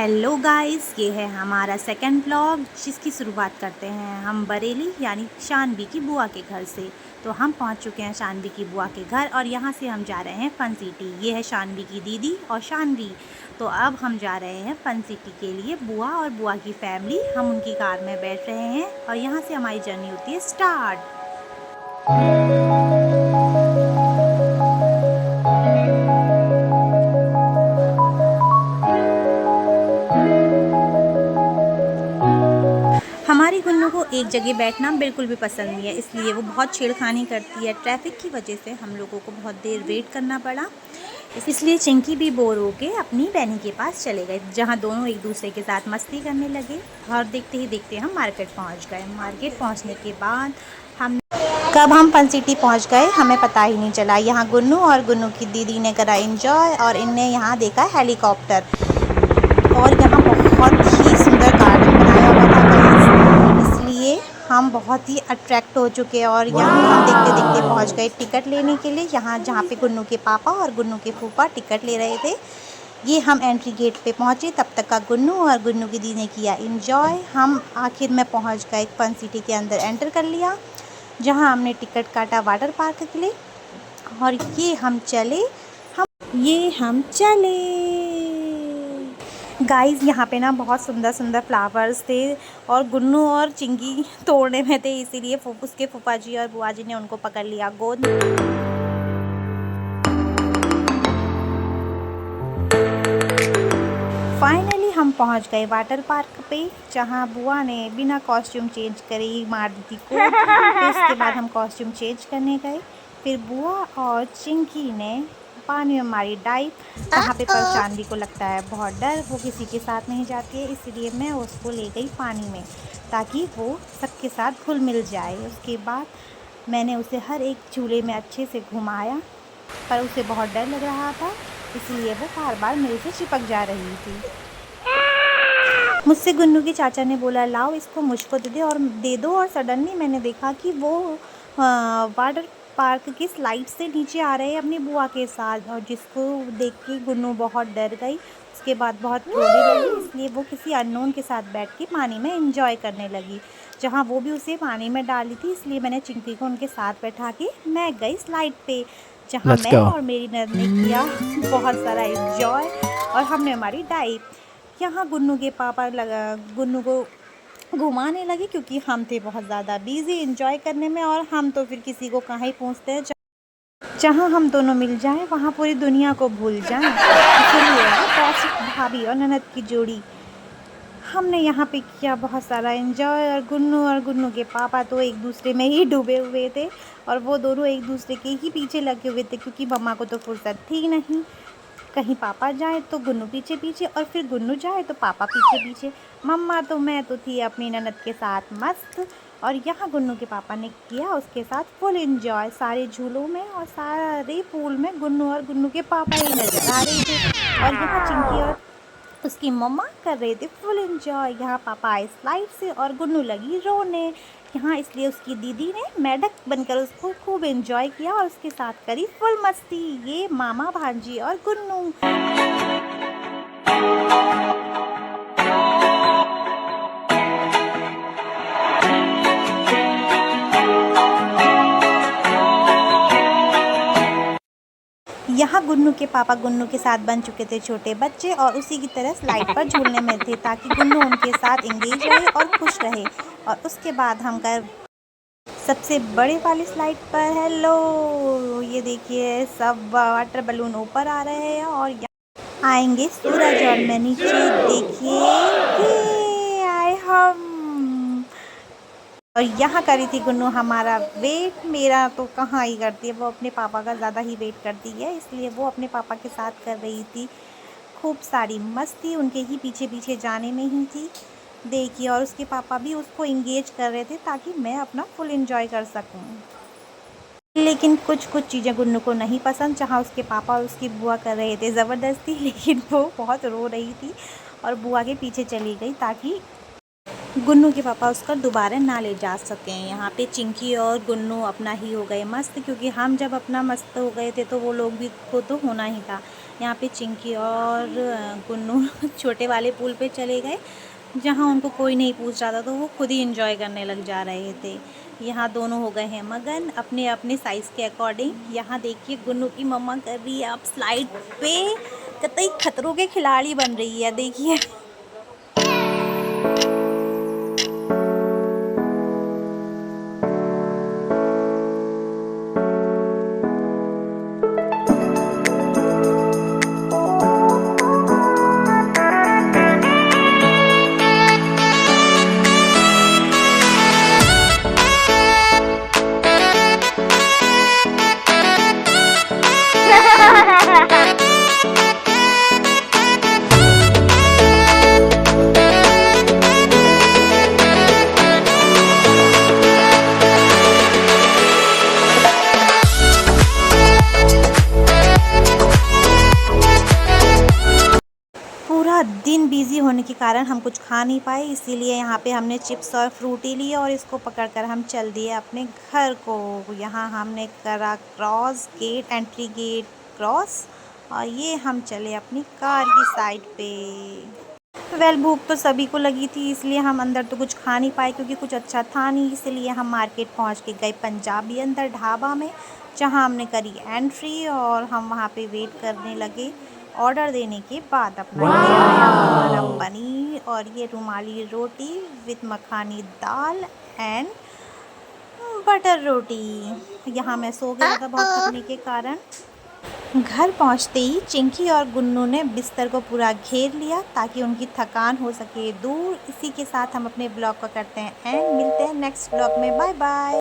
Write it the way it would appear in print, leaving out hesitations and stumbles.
Hello guys, ये है हमारा सेकंड व्लॉग जिसकी शुरुआत करते हैं हम बरेली यानी शानवी की बुआ के घर से। तो हम पहुंच चुके हैं शानवी की बुआ के घर और यहाँ से हम जा रहे हैं फन सिटी। ये है शानवी की दीदी और शानवी। तो अब हम जा रहे हैं फन सिटी के लिए। बुआ और बुआ की फैमिली हम उनकी कार में बैठ रहे हैं और यहाँ से हमारी जर्नी होती है स्टार्ट। हमारी गुन्नू को एक जगह बैठना बिल्कुल भी पसंद नहीं है, इसलिए वो बहुत छेड़खानी करती है। ट्रैफिक की वजह से हम लोगों को बहुत देर वेट करना पड़ा, इसलिए चिंकी भी बोर होके अपनी बहनी के पास चले गए, जहाँ दोनों एक दूसरे के साथ मस्ती करने लगे। और देखते ही देखते हम मार्केट पहुँच गए। मार्केट पहुँचने के बाद कब हम फन सिटी पहुँच गए हमें पता ही नहीं चला। यहाँ गुन्नू और गुन्नू की दीदी ने करा एंजॉय और इनने यहाँ देखा हेलीकॉप्टर और यहाँ बहुत ही सुंदर गार्डन बनाया हुआ था, इसलिए हम बहुत ही अट्रैक्ट हो चुके और यहाँ हम देखते देखते पहुँच गए टिकट लेने के लिए। यहाँ जहाँ पे गुन्नू के पापा और गुन्नू के फूफा टिकट ले रहे थे, ये हम एंट्री गेट पे पहुँचे। तब तक का गुन्नू और गुन्नू की दीदी ने किया एंजॉय। हम आखिर में पहुँच गए, फन सिटी के अंदर एंटर कर लिया, जहाँ हमने टिकट काटा वाटर पार्क के लिए। और ये हम चले गाइस। यहाँ पे ना बहुत सुंदर सुंदर फ्लावर्स थे और गुन्नू और चिंकी तोड़ने में थे, इसीलिए उसके फूफा जी और बुआ जी ने उनको पकड़ लिया गोद। फाइनली हम पहुँच गए वाटर पार्क पे, जहाँ बुआ ने बिना कॉस्ट्यूम चेंज करे ही मार दी थी को। फिर उसके बाद हम कॉस्ट्यूम चेंज करने गए। फिर बुआ और चिंकी ने पानी में मारी डाइव, जहाँ पे पर शानवी को लगता है बहुत डर, वो किसी के साथ नहीं जाती है, इसलिए मैं उसको ले गई पानी में ताकि वो सबके साथ घुल मिल जाए। उसके बाद मैंने उसे हर एक झूले में अच्छे से घुमाया, पर उसे बहुत डर लग रहा था, इसलिए वो बार बार मेरे से चिपक जा रही थी। मुझसे गुन्नू के चाचा ने बोला लाओ इसको मुझको दे दो और सडनली मैंने देखा कि वो वाटर पार्क की स्लाइड से नीचे आ रहे हैं अपनी बुआ के साथ, और जिसको देख के गुन्नू बहुत डर गई। उसके बाद बहुत रोने लगी, इसलिए वो किसी अननोन के साथ बैठ के पानी में एंजॉय करने लगी, जहाँ वो भी उसे पानी में डाली थी। इसलिए मैंने चिंकी को उनके साथ बैठा के मैं गई स्लाइड पे, जहाँ मैं और मेरी नंद ने किया बहुत सारा एंजॉय और हमने हमारी डाइव। यहाँ गुन्नू के पापा गुन्नू को घुमाने लगे, क्योंकि हम थे बहुत ज़्यादा बिजी एंजॉय करने में, और हम तो फिर किसी को कहाँ ही पूछते हैं। जहाँ हम दोनों मिल जाएं वहाँ पूरी दुनिया को भूल जाएं, इसलिए भाभी और ननद की जोड़ी हमने यहाँ पे किया बहुत सारा एंजॉय। और गुन्नू के पापा तो एक दूसरे में ही डूबे हुए थे और वो दोनों एक दूसरे के ही पीछे लगे हुए थे, क्योंकि मम्मा को तो फुर्सत थी नहीं। कहीं पापा जाए तो गुन्नू पीछे पीछे और फिर गुन्नू जाए तो पापा पीछे पीछे। मैं तो थी अपनी ननद के साथ मस्त, और यहाँ गुन्नू के पापा ने किया उसके साथ फुल एंजॉय सारे झूलों में, और सारे पूल में गुन्नू और गुन्नू के पापा ही नजर आ रहे थे। और यहाँ चिंकी और उसकी मम्मा कर रहे थे फुल एंजॉय। यहाँ पापा आए स्लाइड से और गुन्नू लगी रोने यहाँ, इसलिए उसकी दीदी ने मेढक बनकर उसको खूब एंजॉय किया और उसके साथ करी फुल मस्ती। ये मामा भांजी और गुन्नू। यहाँ गुन्नू के पापा गुन्नू के साथ बन चुके थे छोटे बच्चे और उसी की तरह स्लाइड पर झूलने में थे, ताकि गुन्नू उनके साथ एंगेज रहे और खुश रहे। और उसके बाद हम सबसे बड़े वाली स्लाइड पर हेलो, ये देखिए सब वाटर बलून ऊपर आ रहे हैं और यहाँ आएंगे सूरज, और मैं नीचे देखिए आए हम। और यहाँ करी थी गुन्नू हमारा वेट, मेरा तो कहाँ ही करती है, वो अपने पापा का ज़्यादा ही वेट करती है, इसलिए वो अपने पापा के साथ कर रही थी खूब सारी मस्ती, उनके ही पीछे पीछे जाने में ही थी देखिए। और उसके पापा भी उसको इंगेज कर रहे थे ताकि मैं अपना फुल एंजॉय कर सकूं। लेकिन कुछ चीज़ें गुन्नू को नहीं पसंद, जहाँ उसके पापा और उसकी बुआ कर रहे थे ज़बरदस्ती, लेकिन वो बहुत रो रही थी और बुआ के पीछे चली गई ताकि गुन्नू के पापा उसका दोबारा ना ले जा सकें। यहाँ पे चिंकी और गुन्नू अपना ही हो गए मस्त, क्योंकि हम जब अपना मस्त हो गए थे तो वो लोग भी को तो होना ही था। यहाँ पे चिंकी और गुन्नू छोटे वाले पूल पे चले गए, जहाँ उनको कोई नहीं पूछ रहा था, तो वो खुद ही एंजॉय करने लग जा रहे थे। यहाँ दोनों हो गए हैं मगन अपने अपने साइज़ के अकॉर्डिंग। यहाँ देखिए गुन्नू की मम्मा कर रही है अब स्लाइड पे, कतई खतरों के खिलाड़ी बन रही है, देखिए। पूरा दिन बिज़ी होने के कारण हम कुछ खा नहीं पाए, इसीलिए यहाँ पे हमने चिप्स और फ्रूटी लिए और इसको पकड़कर हम चल दिए अपने घर को। यहाँ हमने करा cross gate, entry gate cross, और ये हम चले अपनी कार की साइड पे। भूख तो सभी को लगी थी, इसलिए हम अंदर तो कुछ खा नहीं पाए क्योंकि कुछ अच्छा था नहीं, इसलिए हम मार्केट पहुँच के गए पंजाबी अंदर ढाबा में, जहाँ हमने करी एंट्री और हम वहाँ पे वेट करने लगे ऑर्डर देने के बाद अपना। गरम पनीर और ये रुमाली रोटी विथ मखानी दाल एंड बटर रोटी। यहाँ मैं सो गया था बहुत थकने के कारण। घर पहुँचते ही चिंकी और गुन्नू ने बिस्तर को पूरा घेर लिया ताकि उनकी थकान हो सके दूर। इसी के साथ हम अपने ब्लॉग को करते हैं एंड मिलते हैं नेक्स्ट ब्लॉग में। Bye bye.